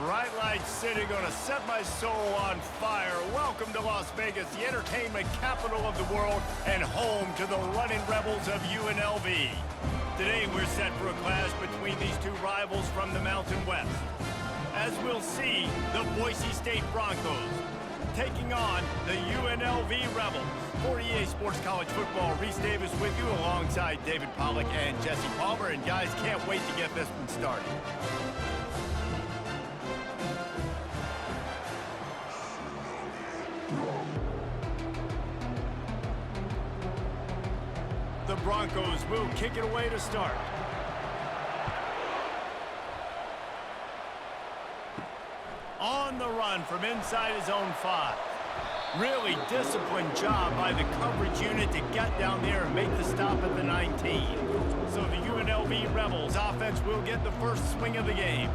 Bright lights city, gonna set my soul on fire. Welcome to Las Vegas, the entertainment capital of the world and home to the running rebels of UNLV. Today we're set for a clash between these two rivals from the Mountain West. As we'll see, the Boise State Broncos taking on the UNLV Rebels. For EA Sports College Football, Reese Davis with you alongside David Pollack and Jesse Palmer. And guys, can't wait to get this one started. The Broncos will kick it away to start. On the run from inside his own 5. Really disciplined job by the coverage unit to get down there and make the stop at the 19. So the UNLV Rebels offense will get the first swing of the game.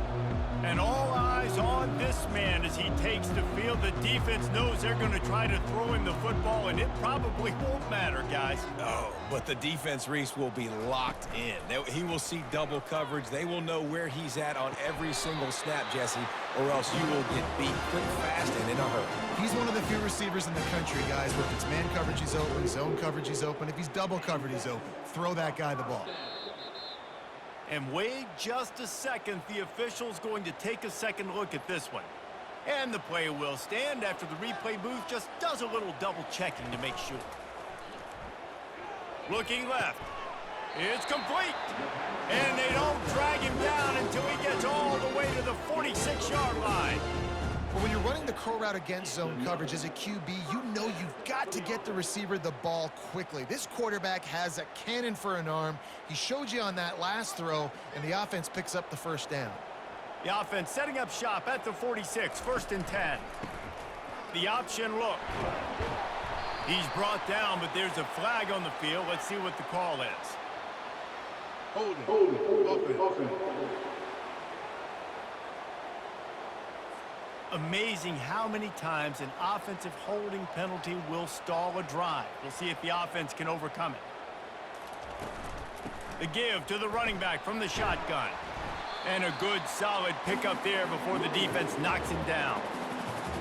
And all eyes on this man as he takes the field. The defense knows they're going to try to throw him the football, and it probably won't matter, guys. Oh, but the defense, Reese, will be locked in. He will see double coverage. They will know where he's at on every single snap, Jesse, or else you will get beat quick, fast, and in a hurry. He's one of the few receivers in the country, guys, where if it's man coverage, he's open, zone coverage, he's open. If he's double covered, he's open. Throw that guy the ball. And wait just a second, the official's going to take a second look at this one. And the play will stand after the replay booth just does a little double checking to make sure. Looking left. It's complete. And they don't drag him down until he gets all the way to the 46-yard line. But when you're running the curl route against zone coverage as a QB, you know you've got to get the receiver the ball quickly. This quarterback has a cannon for an arm. He showed you on that last throw, and the offense picks up the first down. The offense setting up shop at the 46, 1st and 10. The option look. He's brought down, but there's a flag on the field. Let's see what the call is. Hold it. Amazing how many times an offensive holding penalty will stall a drive. We'll see if the offense can overcome it. The give to the running back from the shotgun. And a good, solid pickup there before the defense knocks him down.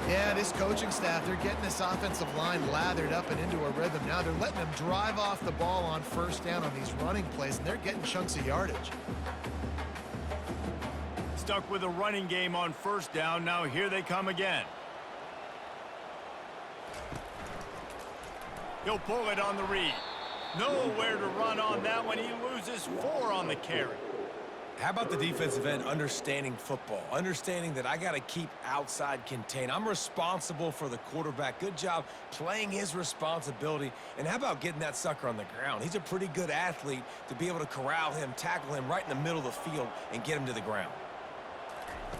Yeah, this coaching staff, they're getting this offensive line lathered up and into a rhythm. Now they're letting them drive off the ball on first down on these running plays, and they're getting chunks of yardage. Stuck with a running game on first down. Now here they come again. He'll pull it on the read. Nowhere to run on that one. He loses 4 on the carry. How about the defensive end understanding football, understanding that I got to keep outside contained. I'm responsible for the quarterback. Good job playing his responsibility. And how about getting that sucker on the ground? He's a pretty good athlete to be able to corral him, tackle him right in the middle of the field, and get him to the ground.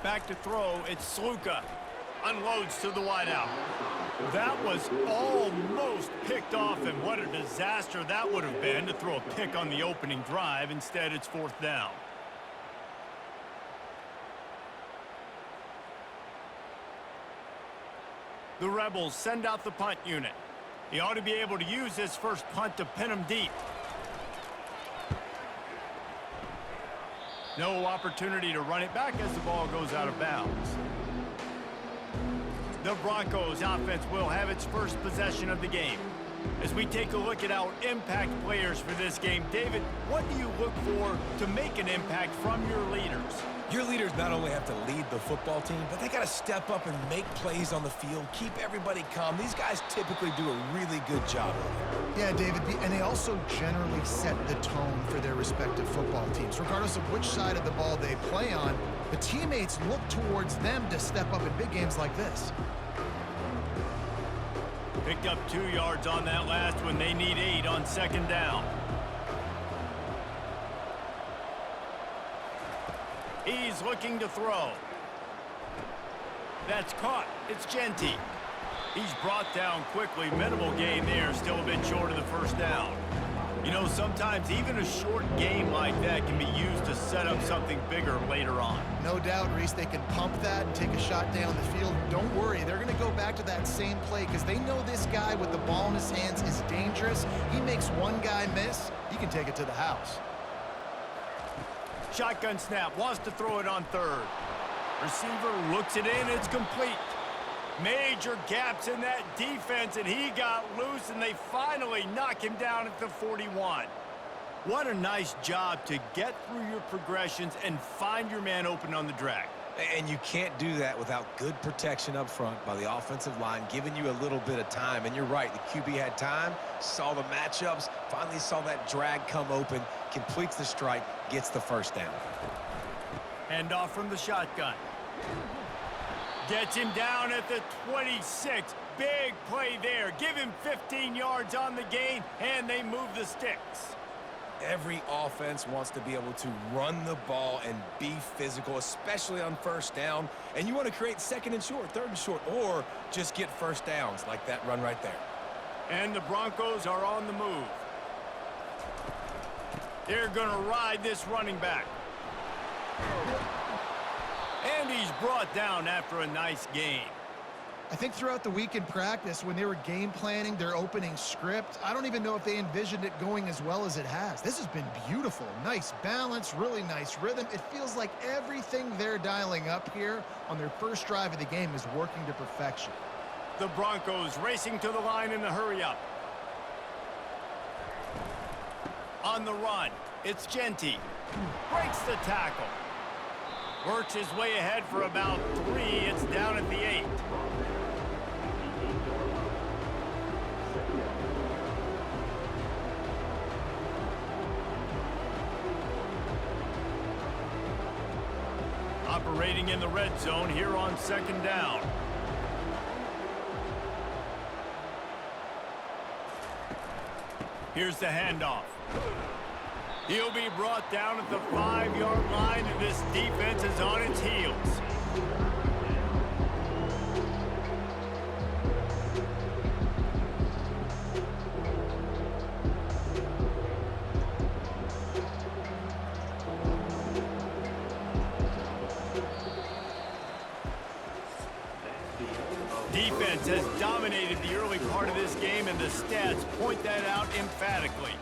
Back to throw, it's Sluka. Unloads to the wideout. That was almost picked off, and what a disaster that would have been to throw a pick on the opening drive. Instead, it's 4th down. The Rebels send out the punt unit. He ought to be able to use his first punt to pin him deep. No opportunity to run it back as the ball goes out of bounds. The Broncos offense will have its first possession of the game. As we take a look at our impact players for this game, David, what do you look for to make an impact from your leaders? Your leaders not only have to lead the football team, but they got to step up and make plays on the field, keep everybody calm. These guys typically do a really good job of it. Yeah, David, and they also generally set the tone for their respective football teams. Regardless of which side of the ball they play on, the teammates look towards them to step up in big games like this. Picked up 2 yards on that last one. They need 8 on 2nd down. He's looking to throw. That's caught. It's Genty. He's brought down quickly. Minimal gain there. Still a bit short of the first down. You know, sometimes even a short game like that can be used to set up something bigger later on. No doubt, Reese, they can pump that and take a shot down the field. Don't worry, they're going to go back to that same play because they know this guy with the ball in his hands is dangerous. He makes one guy miss, he can take it to the house. Shotgun snap, wants to throw it on 3rd. Receiver looks it in, it's complete. Major gaps in that defense, and he got loose, and they finally knock him down at the 41. What a nice job to get through your progressions and find your man open on the drag. And you can't do that without good protection up front by the offensive line, giving you a little bit of time. And you're right, the QB had time, saw the matchups, finally saw that drag come open, completes the strike, gets the first down. Hand off from the shotgun. Gets him down at the 26. Big play there. Give him 15 yards on the gain, and they move the sticks. Every offense wants to be able to run the ball and be physical, especially on first down. And you want to create second and short, third and short, or just get first downs like that run right there. And the Broncos are on the move. They're going to ride this running back. And he's brought down after a nice gain. I think throughout the week in practice, when they were game planning their opening script, I don't even know if they envisioned it going as well as it has. This has been beautiful. Nice balance, really nice rhythm. It feels like everything they're dialing up here on their first drive of the game is working to perfection. The Broncos racing to the line in the hurry-up. On the run, it's Genty. Breaks the tackle. Works his way ahead for about 3. It's down at the 8. Operating in the red zone here on second down. Here's the handoff. He'll be brought down at the 5-yard line, and this defense is on its heels. Defense has dominated the early part of this game, and the stats point that out emphatically.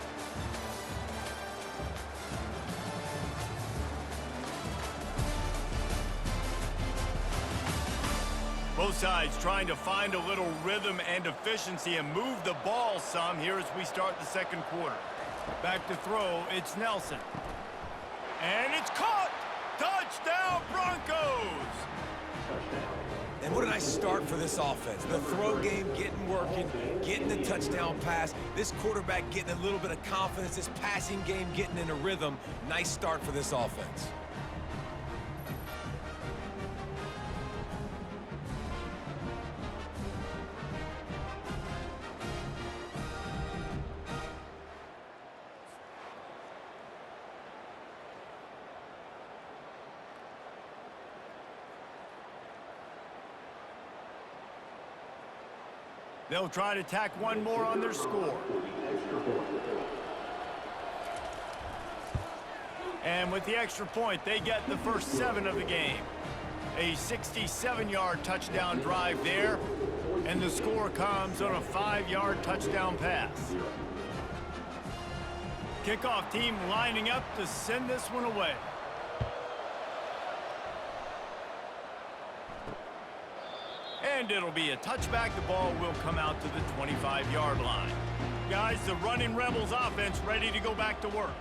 Both sides trying to find a little rhythm and efficiency and move the ball some here as we start the second quarter. Back to throw, it's Nelson. And it's caught! Touchdown, Broncos! And what a nice start for this offense. The throw game getting working, getting the touchdown pass. This quarterback getting a little bit of confidence. This passing game getting in a rhythm. Nice start for this offense. They'll try to tack one more on their score. And with the extra point, they get the first 7 of the game. A 67-yard touchdown drive there, and the score comes on a 5-yard touchdown pass. Kickoff team lining up to send this one away. And it'll be a touchback. The ball will come out to the 25-yard line. Guys, the running Rebels offense ready to go back to work.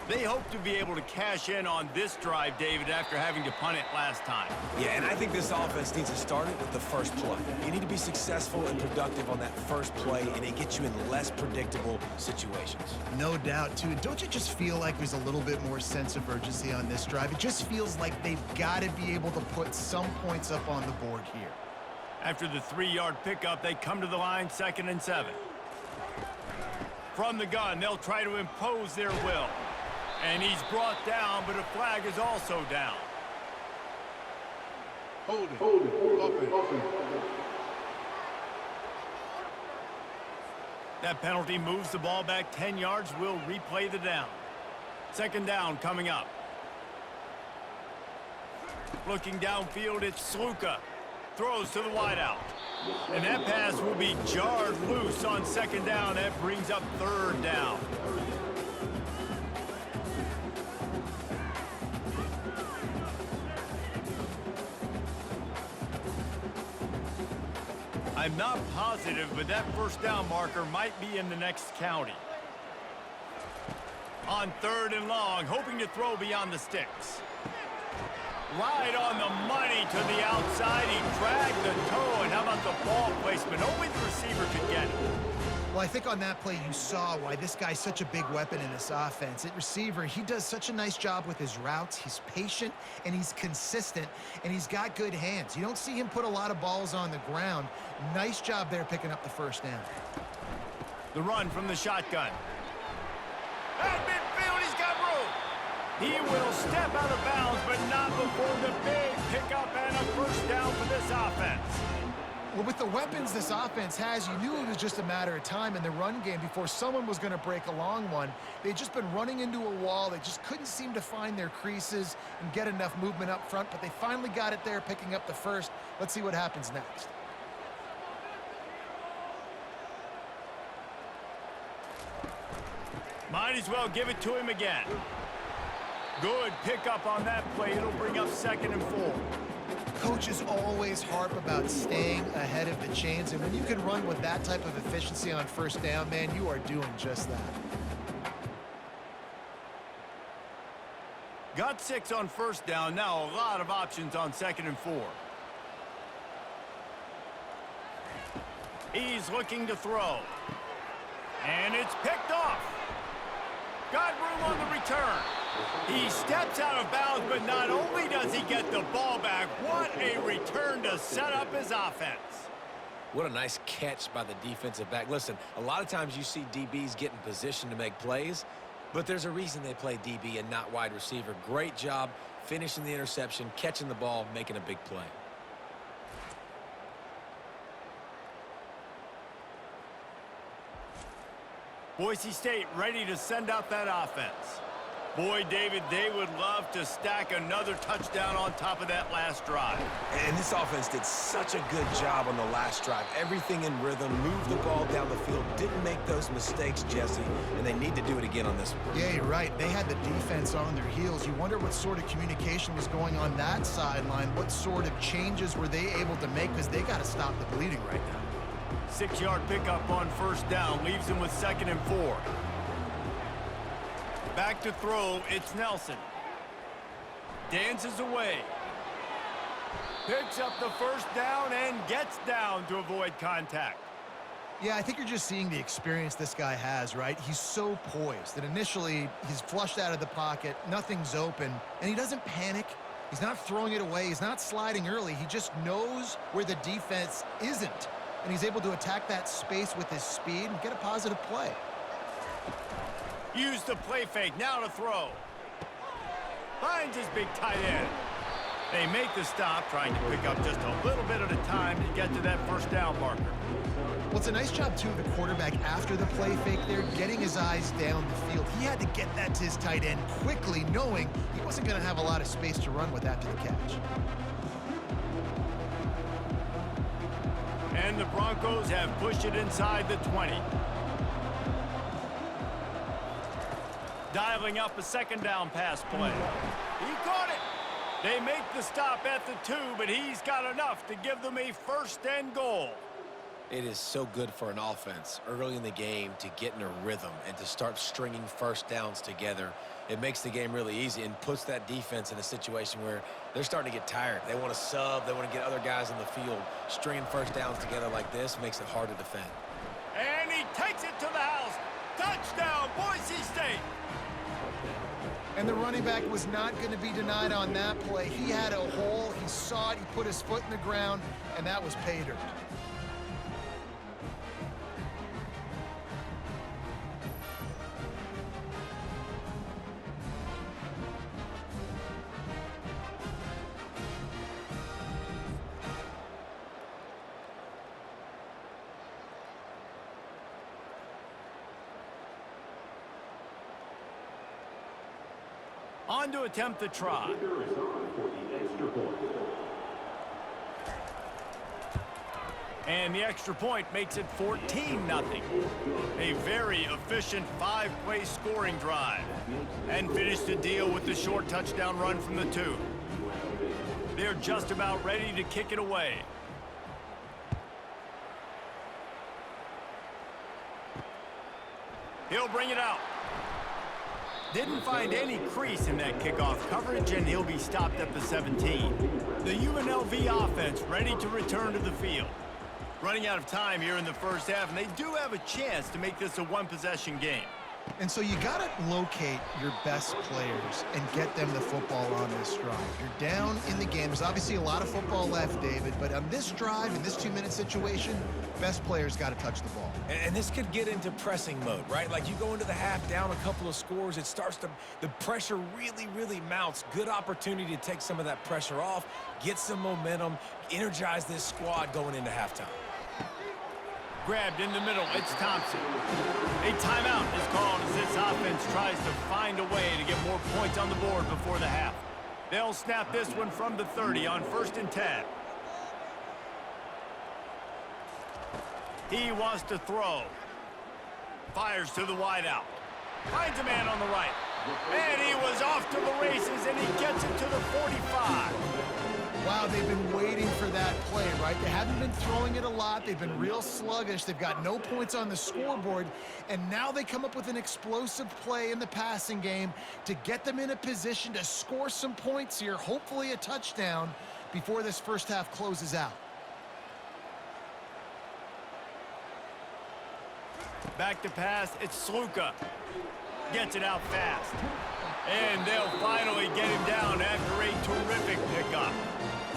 They hope to be able to cash in on this drive, David, after having to punt it last time. Yeah, and I think this offense needs to start it with the first play. You need to be successful and productive on that first play, and it gets you in less predictable situations. No doubt, too. Don't you just feel like there's a little bit more sense of urgency on this drive? It just feels like they've got to be able to put some points up on the board here. After the 3-yard pickup, they come to the line, 2nd and 7. From the gun, they'll try to impose their will. And he's brought down, but a flag is also down. Hold it. Open. That penalty moves the ball back 10 yards. We'll replay the down. 2nd down coming up. Looking downfield, it's Sluka. Throws to the wideout. And that pass will be jarred loose on 2nd down. That brings up 3rd down. I'm not positive, but that first down marker might be in the next county. On 3rd and long, hoping to throw beyond the sticks. Right on the money to the outside. He dragged the toe, and how about the ball placement? Only the receiver could get it. Well, I think on that play you saw why this guy's such a big weapon in this offense. At receiver, he does such a nice job with his routes. He's patient, and he's consistent, and he's got good hands. You don't see him put a lot of balls on the ground. Nice job there picking up the first down. The run from the shotgun. At midfield, he's got room. He will step out of bounds, but not before the big pickup and a first down for this offense. Well, with the weapons this offense has, you knew it was just a matter of time in the run game before someone was going to break a long one. They'd just been running into a wall. They just couldn't seem to find their creases and get enough movement up front, but they finally got it there, picking up the first. Let's see what happens next. Might as well give it to him again. Good pickup on that play. It'll bring up 2nd and 4. Coaches always harp about staying ahead of the chains, and when you can run with that type of efficiency on first down, man, you are doing just that. Got 6 on first down. Now a lot of options on 2nd and 4. He's looking to throw. And it's picked off. Got room on the return. He steps out of bounds, but not only does he get the ball back, what a return to set up his offense. What a nice catch by the defensive back. Listen, a lot of times you see DBs get in position to make plays, but there's a reason they play DB and not wide receiver. Great job finishing the interception, catching the ball, making a big play. Boise State ready to send out that offense. Boy, David, they would love to stack another touchdown on top of that last drive. And this offense did such a good job on the last drive. Everything in rhythm, moved the ball down the field, didn't make those mistakes, Jesse, and they need to do it again on this one. Yeah, you're right. They had the defense on their heels. You wonder what sort of communication was going on that sideline. What sort of changes were they able to make, because they got to stop the bleeding right now. 6-yard pickup on first down leaves him with 2nd and 4. Back to throw, it's Nelson. Dances away. Picks up the first down and gets down to avoid contact. Yeah, I think you're just seeing the experience this guy has, right? He's so poised that initially he's flushed out of the pocket, nothing's open, and he doesn't panic. He's not throwing it away. He's not sliding early. He just knows where the defense isn't, and he's able to attack that space with his speed and get a positive play. Use the play fake, now to throw. Finds his big tight end. They make the stop, trying to pick up just a little bit at a time to get to that first down marker. Well, it's a nice job, too, of the quarterback after the play fake there, getting his eyes down the field. He had to get that to his tight end quickly, knowing he wasn't going to have a lot of space to run with after the catch. And the Broncos have pushed it inside the 20. Dialing up a 2nd down pass play. He caught it. They make the stop at the 2, but he's got enough to give them a 1st and goal. It is so good for an offense early in the game to get in a rhythm and to start stringing first downs together. It makes the game really easy and puts that defense in a situation where they're starting to get tired. They want to sub. They want to get other guys on the field. Stringing first downs together like this makes it hard to defend. And he takes it to the house. Touchdown, Boise State. And the running back was not going to be denied on that play. He had a hole. He saw it. He put his foot in the ground, and that was pay dirt. On to attempt the try. And the extra point makes it 14-0. A very efficient 5-play scoring drive. And finish the deal with the short touchdown run from the 2. They're just about ready to kick it away. He'll bring it out. Didn't find any crease in that kickoff coverage, and he'll be stopped at the 17. The UNLV offense ready to return to the field. Running out of time here in the first half, and they do have a chance to make this a one-possession game. And so you got to locate your best players and get them the football on this drive. You're down in the game. There's obviously a lot of football left, David, but on this drive, in this 2-minute situation, best players got to touch the ball. And this could get into pressing mode, right? Like you go into the half down a couple of scores, it starts to, the pressure really mounts. Good opportunity to take some of that pressure off, get some momentum, energize this squad going into halftime. Grabbed in the middle, it's Thompson. A timeout is called as this offense tries to find a way to get more points on the board before the half. They'll snap this one from the 30 on 1st and 10. He wants to throw. Fires to the wideout. Finds a man on the right. And he was off to the races, and he gets it to the 45. Wow, they've been waiting for that play, right? They haven't been throwing it a lot. They've been real sluggish. They've got no points on the scoreboard. And now they come up with an explosive play in the passing game to get them in a position to score some points here, hopefully a touchdown, before this first half closes out. Back to pass, it's Sluka. Gets it out fast. And they'll finally get him down after a terrific pickup.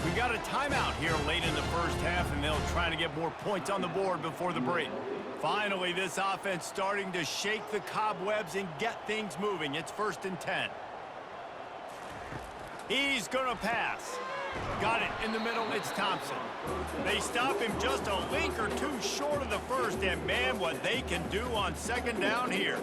We got a timeout here late in the first half, and they'll try to get more points on the board before the break. Finally, this offense starting to shake the cobwebs and get things moving. It's 1st and 10. He's going to pass. Got it in the middle, it's Thompson. They stop him just a link or two short of the first, and man, what they can do on 2nd down here.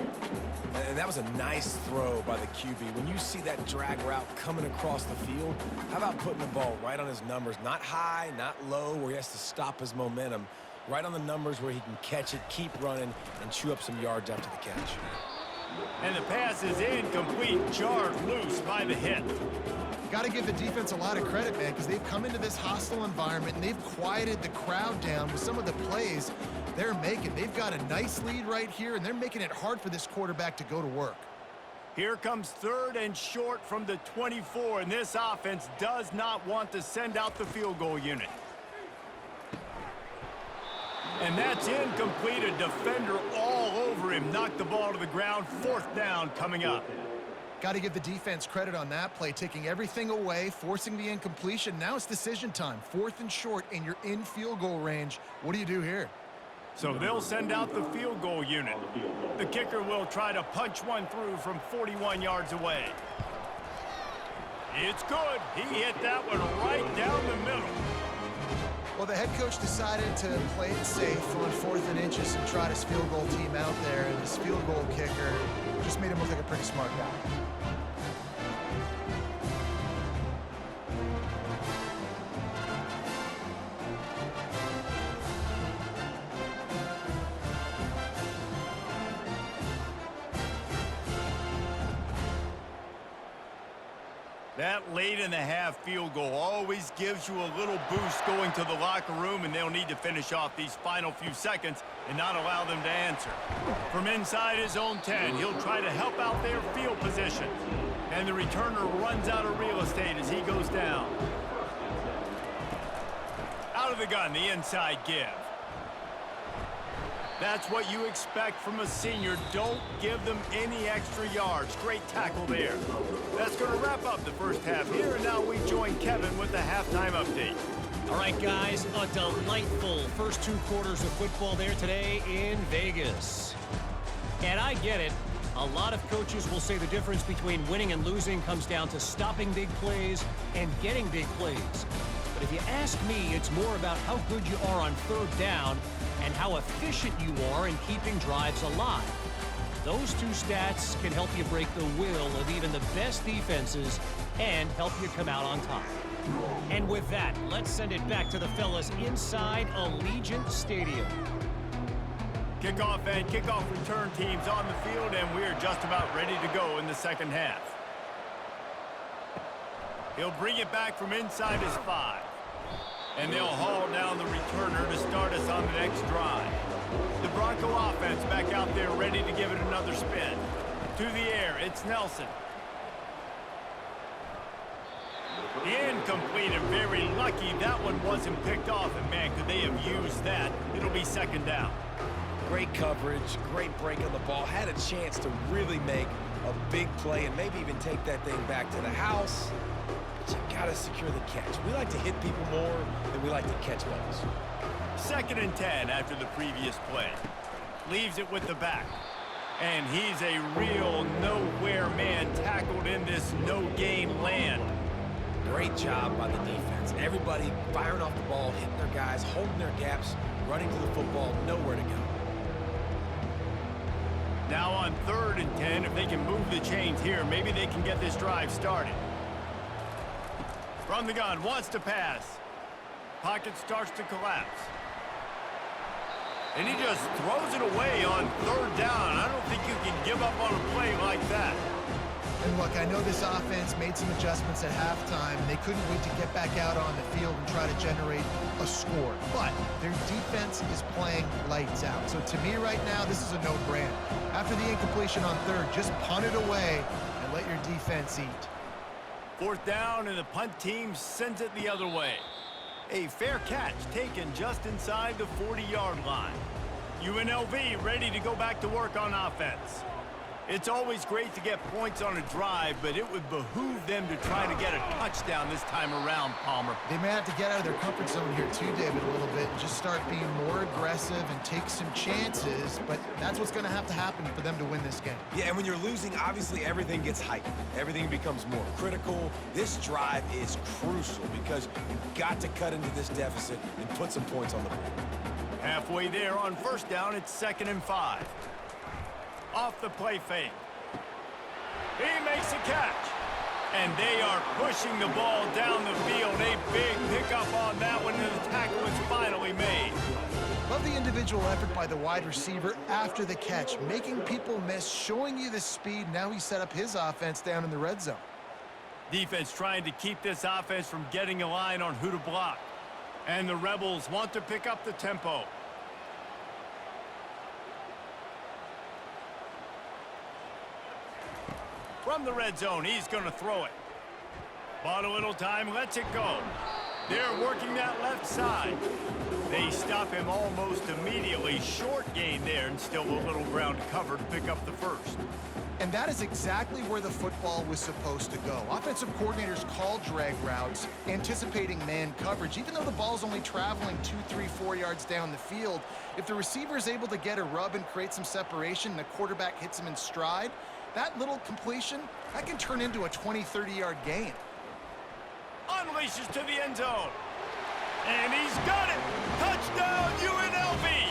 And that was a nice throw by the QB. When you see that drag route coming across the field, how about putting the ball right on his numbers? Not high, not low, where he has to stop his momentum. Right on the numbers where he can catch it, keep running, and chew up some yards after the catch. And the pass is incomplete, jarred loose by the hit. Got to give the defense a lot of credit, man, because they've come into this hostile environment and they've quieted the crowd down with some of the plays they're making. They've got a nice lead right here, and they're making it hard for this quarterback to go to work. Here comes 3rd and short from the 24, and this offense does not want to send out the field goal unit. And that's incomplete. A defender all over him. Knocked the ball to the ground. 4th down coming up. Got to give the defense credit on that play, taking everything away, forcing the incompletion. Now it's decision time. 4th and short, and you're in field goal range. What do you do here? So they'll send out the field goal unit. The kicker will try to punch one through from 41 yards away. It's good. He hit that one right down the middle. Well, the head coach decided to play it safe on 4th and inches and trot his field goal team out there, and his field goal kicker just made him look like a pretty smart guy. That late in the half field goal always gives you a little boost going to the locker room, and they'll need to finish off these final few seconds and not allow them to answer. From inside his own 10, he'll try to help out their field position. And the returner runs out of real estate as he goes down. Out of the gun, the inside give. That's what you expect from a senior. Don't give them any extra yards. Great tackle there. That's going to wrap up the first half here, and now we join Kevin with the halftime update. All right, guys, a delightful first 2 quarters of football there today in Vegas. And I get it. A lot of coaches will say the difference between winning and losing comes down to stopping big plays and getting big plays. But if you ask me, it's more about how good you are on 3rd down and how efficient you are in keeping drives alive. Those 2 stats can help you break the will of even the best defenses and help you come out on top. And with that, let's send it back to the fellas inside Allegiant Stadium. Kickoff and kickoff return teams on the field, and we're just about ready to go in the second half. He'll bring it back from inside his 5. And they'll haul down the returner to start us on the next drive. The Bronco offense back out there ready to give it another spin. To the air, it's Nelson. Incomplete and very lucky that one wasn't picked off. And man, could they have used that. It'll be second down. Great coverage, great break on the ball. Had a chance to really make a big play and maybe even take that thing back to the house. But you gotta secure the catch. We like to hit people more than we like to catch balls. 2nd and 10 after the previous play. Leaves it with the back. And he's a real nowhere man tackled in this no-gain land. Great job by the defense. Everybody firing off the ball, hitting their guys, holding their gaps, running to the football, nowhere to go. Now on 3rd and 10, if they can move the chains here, maybe they can get this drive started. From the gun, wants to pass. Pocket starts to collapse. And he just throws it away on 3rd down. I don't think you can give up on a play like that. And look, I know this offense made some adjustments at halftime, and they couldn't wait to get back out on the field and try to generate a score. But their defense is playing lights out. So to me right now, this is a no-brainer. After the incompletion on 3rd, just punt it away and let your defense eat. 4th down, and the punt team sends it the other way. A fair catch taken just inside the 40-yard line. UNLV ready to go back to work on offense. It's always great to get points on a drive, but it would behoove them to try to get a touchdown this time around, Palmer. They may have to get out of their comfort zone here too, David, a little bit, and just start being more aggressive and take some chances, but that's what's going to have to happen for them to win this game. Yeah, and when you're losing, obviously everything gets heightened. Everything becomes more critical. This drive is crucial because you've got to cut into this deficit and put some points on the board. Halfway there on 1st down, it's 2nd and 5. Off the play fake. He makes a catch. And they are pushing the ball down the field. A big pickup on that one, and the tackle is finally made. Love the individual effort by the wide receiver after the catch, making people miss, showing you the speed. Now he set up his offense down in the red zone. Defense trying to keep this offense from getting a line on who to block. And the Rebels want to pick up the tempo. From the red zone, he's going to throw it. Bought a little time, lets it go. They're working that left side. They stop him almost immediately. Short gain there, and still a little ground cover to pick up the 1st. And that is exactly where the football was supposed to go. Offensive coordinators call drag routes, anticipating man coverage. Even though the ball's only traveling 2, 3, 4 yards down the field, if the receiver is able to get a rub and create some separation, and the quarterback hits him in stride, that little completion, that can turn into a 20, 30-yard gain. Unleashes to the end zone. And he's got it. Touchdown, UNLV.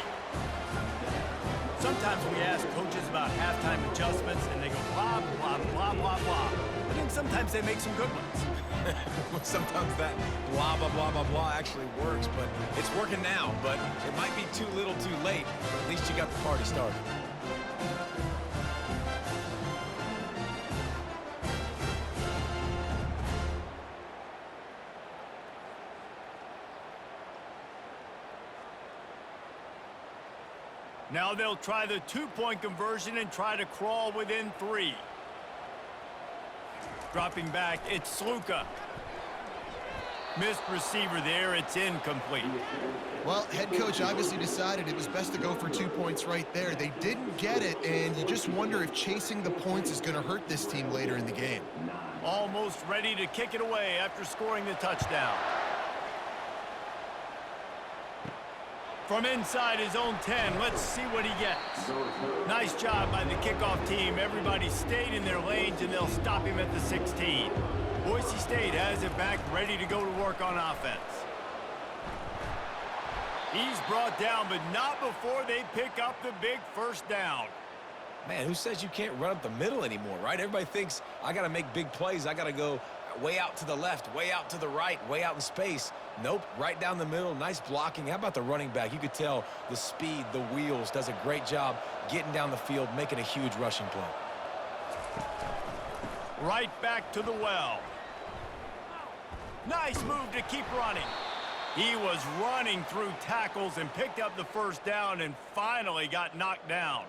Sometimes we ask coaches about halftime adjustments, and they go blah, blah, blah, blah, blah. But then sometimes they make some good ones. Sometimes that blah, blah, blah, blah, blah actually works, but it's working now. But it might be too little too late, but at least you got the party started. Now they'll try the 2-point conversion and try to crawl within 3. Dropping back, it's Sluka. Missed receiver there, it's incomplete. Well, head coach obviously decided it was best to go for 2 points right there. They didn't get it, and you just wonder if chasing the points is going to hurt this team later in the game. Almost ready to kick it away after scoring the touchdown. From inside his own 10, let's see what he gets. Nice job by the kickoff team. Everybody stayed in their lanes, and they'll stop him at the 16. Boise State has it back, ready to go to work on offense. He's brought down, but not before they pick up the big 1st down. Man, who says you can't run up the middle anymore, right? Everybody thinks I got to make big plays. I got to go way out to the left, way out to the right, way out in space. Nope, right down the middle. Nice blocking. How about the running back? You could tell the speed, the wheels, does a great job getting down the field, making a huge rushing play. Right back to the well. Nice move to keep running. He was running through tackles and picked up the first down and finally got knocked down.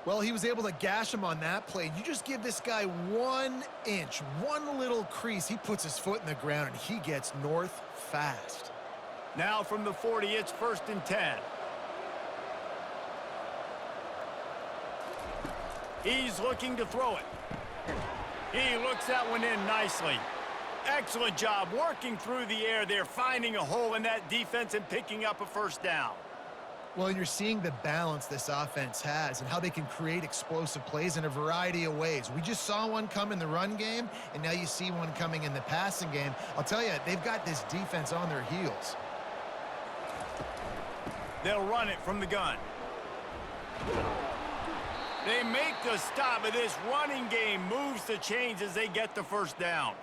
Well, he was able to gash him on that play. You just give this guy 1 inch, one little crease, he puts his foot in the ground and he gets north fast. Now from the 40, it's 1st and 10. He's looking to throw it. He looks that one in nicely. Excellent job working through the air there, finding a hole in that defense and picking up a first down. Well, you're seeing the balance this offense has and how they can create explosive plays in a variety of ways. We just saw one come in the run game, and now you see one coming in the passing game. I'll tell you, they've got this defense on their heels. They'll run it from the gun. They make the stop, but this running game moves the chains as they get the first down.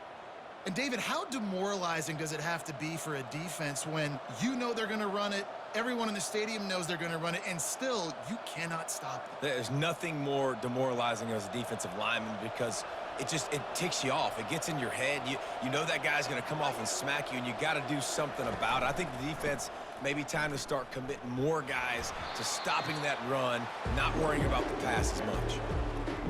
And David, how demoralizing does it have to be for a defense when you know they're going to run it, everyone in the stadium knows they're going to run it, and still you cannot stop it? There's nothing more demoralizing as a defensive lineman because it ticks you off. It gets in your head. You know that guy's going to come off and smack you, and you got to do something about it. I think the defense maybe time to start committing more guys to stopping that run, not worrying about the pass as much.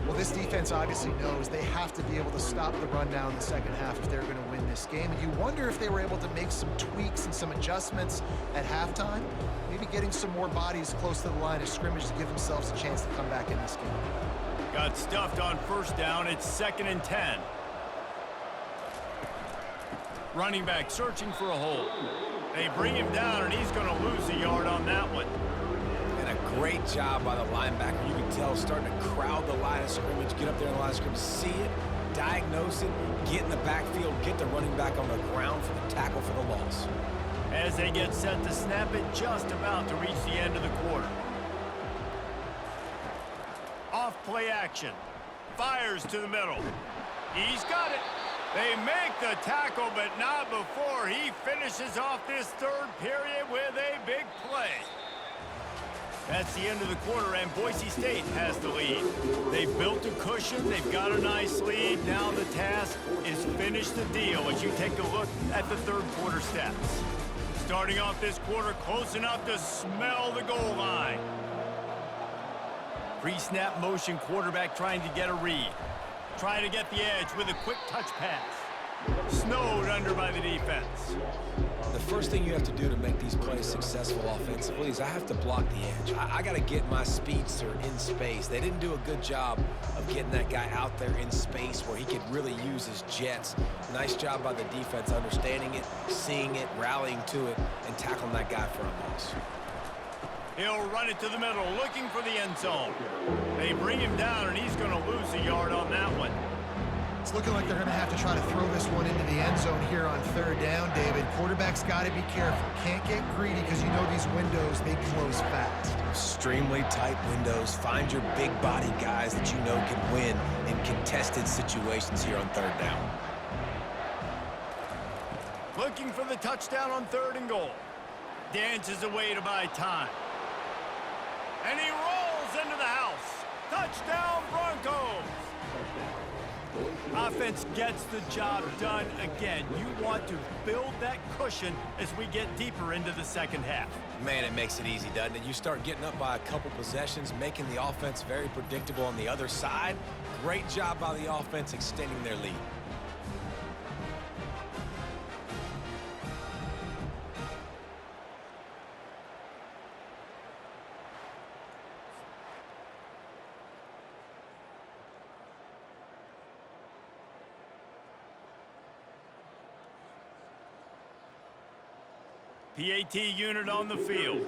Well, this defense obviously knows they have to be able to stop the run down in the second half if they're going to win this game. And you wonder if they were able to make some tweaks and some adjustments at halftime, maybe getting some more bodies close to the line of scrimmage to give themselves a chance to come back in this game. Got stuffed on first down. It's 2nd and 10. Running back searching for a hole. They bring him down, and he's going to lose a yard on that one. And a great job by the linebacker. You can tell starting to crowd the line of scrimmage, get up there in the line of scrimmage, see it, diagnose it, get in the backfield, get the running back on the ground for the tackle for the loss. As they get set to snap it, just about to reach the end of the quarter. Off play action. Fires to the middle. He's got it. They make the tackle, but not before he finishes off this third period with a big play. That's the end of the quarter, and Boise State has the lead. They've built a cushion. They've got a nice lead. Now the task is finish the deal as you take a look at the third quarter stats. Starting off this quarter close enough to smell the goal line. Pre-snap motion quarterback trying to get a read. Trying to get the edge with a quick touch pass. Snowed under by the defense. The first thing you have to do to make these plays successful offensively is I have to block the edge. I got to get my speedster in space. They didn't do a good job of getting that guy out there in space where he could really use his jets. Nice job by the defense understanding it, seeing it, rallying to it, and tackling that guy for a loss. He'll run it to the middle, looking for the end zone. They bring him down, and he's going to lose a yard on that one. It's looking like they're going to have to try to throw this one into the end zone here on third down, David. Quarterback's got to be careful. Can't get greedy because you know these windows, they close fast. Extremely tight windows. Find your big body guys that you know can win in contested situations here on third down. Looking for the touchdown on 3rd and goal. Dances away to buy time. And he rolls into the house. Touchdown, Broncos! Offense gets the job done again. You want to build that cushion as we get deeper into the second half. Man, it makes it easy, doesn't it? You start getting up by a couple possessions, making the offense very predictable on the other side. Great job by the offense extending their lead. PAT unit on the field.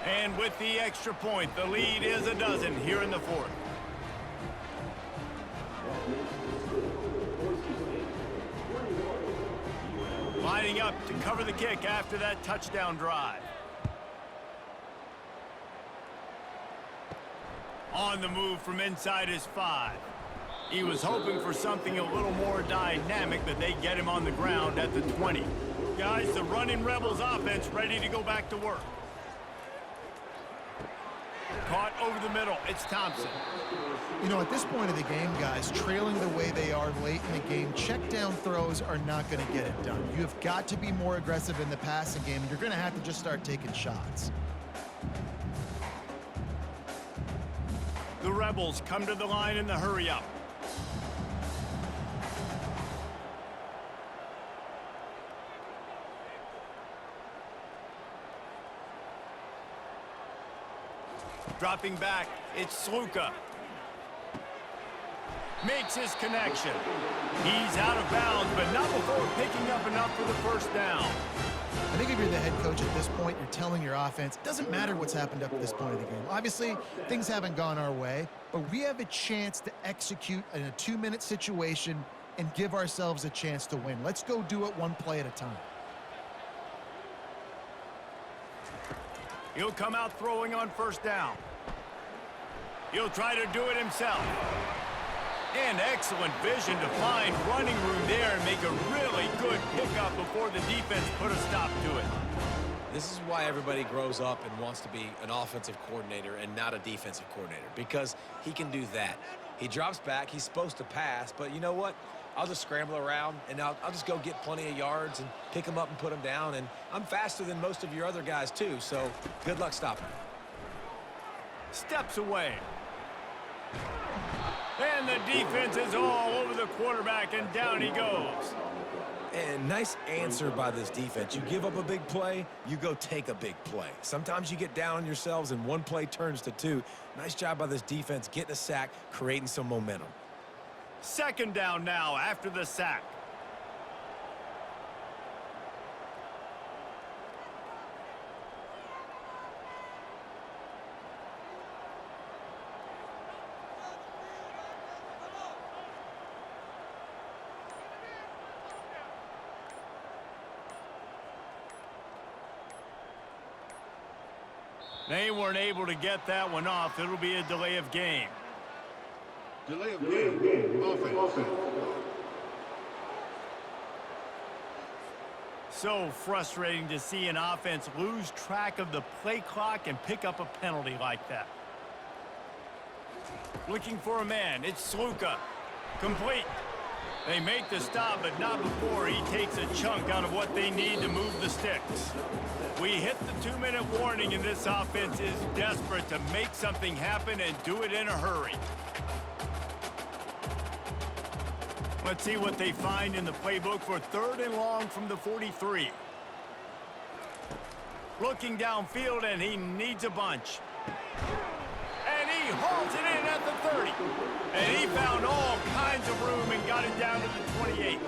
And with the extra point, the lead is a dozen here in the fourth. Lining up to cover the kick after that touchdown drive. On the move from inside his 5. He was hoping for something a little more dynamic, but they get him on the ground at the 20. Guys, the running Rebels offense ready to go back to work. Caught over the middle. It's Thompson. You know, at this point of the game, guys, trailing the way they are late in the game, check down throws are not going to get it done. You have got to be more aggressive in the passing game, and you're going to have to just start taking shots. The Rebels come to the line in the hurry-up. Dropping back, it's Sluka. Makes his connection. He's out of bounds, but not before picking up enough for the first down. I think if you're the head coach at this point, you're telling your offense, it doesn't matter what's happened up to this point of the game. Obviously, things haven't gone our way, but we have a chance to execute in a 2-minute situation and give ourselves a chance to win. Let's go do it one play at a time. He'll come out throwing on first down. He'll try to do it himself. And excellent vision to find running room there and make a really good pickup before the defense put a stop to it. This is why everybody grows up and wants to be an offensive coordinator and not a defensive coordinator, because he can do that. He drops back, he's supposed to pass, but you know what? I'll just scramble around, and I'll just go get plenty of yards and pick them up and put them down, and I'm faster than most of your other guys too, so good luck stopping him. Steps away. And the defense is all over the quarterback, and down he goes. And nice answer by this defense. You give up a big play, you go take a big play. Sometimes you get down on yourselves and one play turns to two. Nice job by this defense getting a sack, creating some momentum. Second down now after the sack. They weren't able to get that one off. It'll be a delay of game. Delay of game. Offense. So frustrating to see an offense lose track of the play clock and pick up a penalty like that. Looking for a man. It's Sluka. Complete. They make the stop, but not before he takes a chunk out of what they need to move the sticks. We hit the 2-minute warning, and this offense is desperate to make something happen and do it in a hurry. Let's see what they find in the playbook for 3rd and long from the 43. Looking downfield, and he needs a bunch. And he hauls it in at the 30. And he found all kinds of room and got it down to the 28.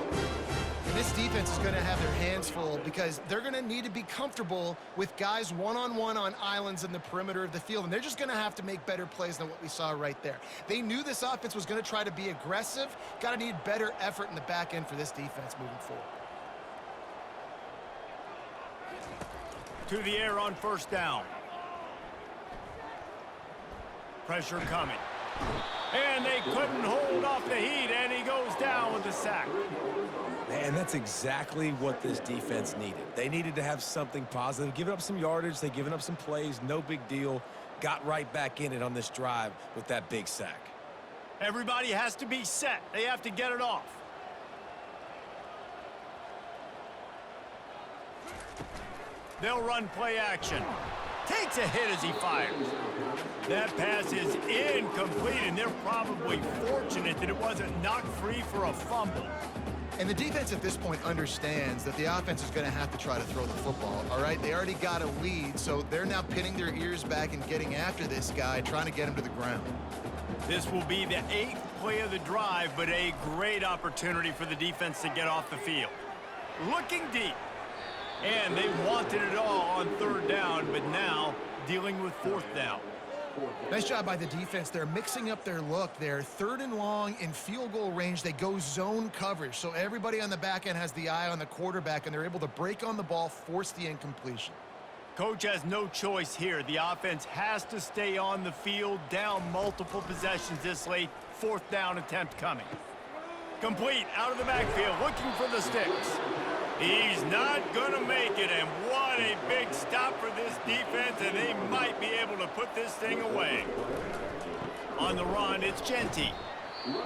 And this defense is going to have their hands full because they're going to need to be comfortable with guys one-on-one on islands in the perimeter of the field, and they're just going to have to make better plays than what we saw right there. They knew this offense was going to try to be aggressive. Got to need better effort in the back end for this defense moving forward. To the air on first down. Pressure coming. And they couldn't hold off the heat, and he goes down with the sack. Man, that's exactly what this defense needed. They needed to have something positive. Giving up some yardage, they've given up some plays, no big deal. Got right back in it on this drive with that big sack. Everybody has to be set. They have to get it off. They'll run play action. Takes a hit as he fires. That pass is incomplete, and they're probably fortunate that it wasn't knocked free for a fumble. And the defense at this point understands that the offense is going to have to try to throw the football, all right? They already got a lead, so they're now pinning their ears back and getting after this guy, trying to get him to the ground. This will be the 8th play of the drive, but a great opportunity for the defense to get off the field. Looking deep. And they wanted it all on 3rd down, but now dealing with 4th down. Nice job by the defense. They're mixing up their look there. 3rd and long in field goal range. They go zone coverage, so everybody on the back end has the eye on the quarterback, and they're able to break on the ball, force the incompletion. Coach has no choice here. The offense has to stay on the field, down multiple possessions this late. 4th down attempt coming. Complete out of the backfield, looking for the sticks. He's not going to make it, and what a big stop for this defense, and they might be able to put this thing away. On the run, it's Genti.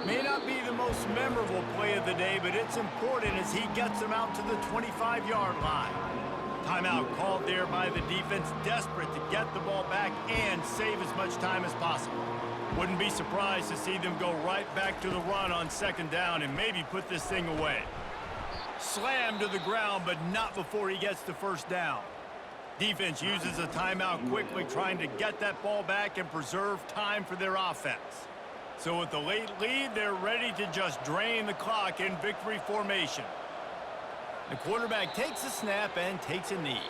May not be the most memorable play of the day, but it's important as he gets them out to the 25-yard line. Timeout called there by the defense, desperate to get the ball back and save as much time as possible. Wouldn't be surprised to see them go right back to the run on second down and maybe put this thing away. Slammed to the ground, but not before he gets the first down. Defense uses a timeout quickly, trying to get that ball back and preserve time for their offense. So with the late lead, they're ready to just drain the clock in victory formation. The quarterback takes a snap and takes a knee.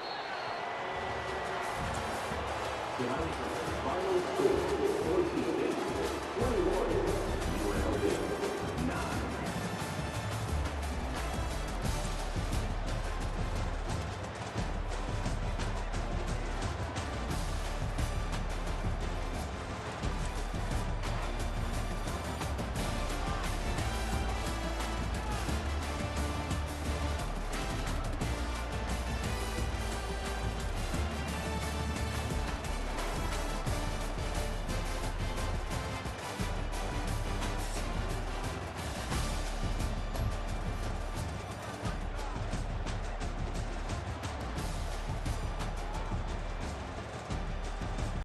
Final score, Boise State 21,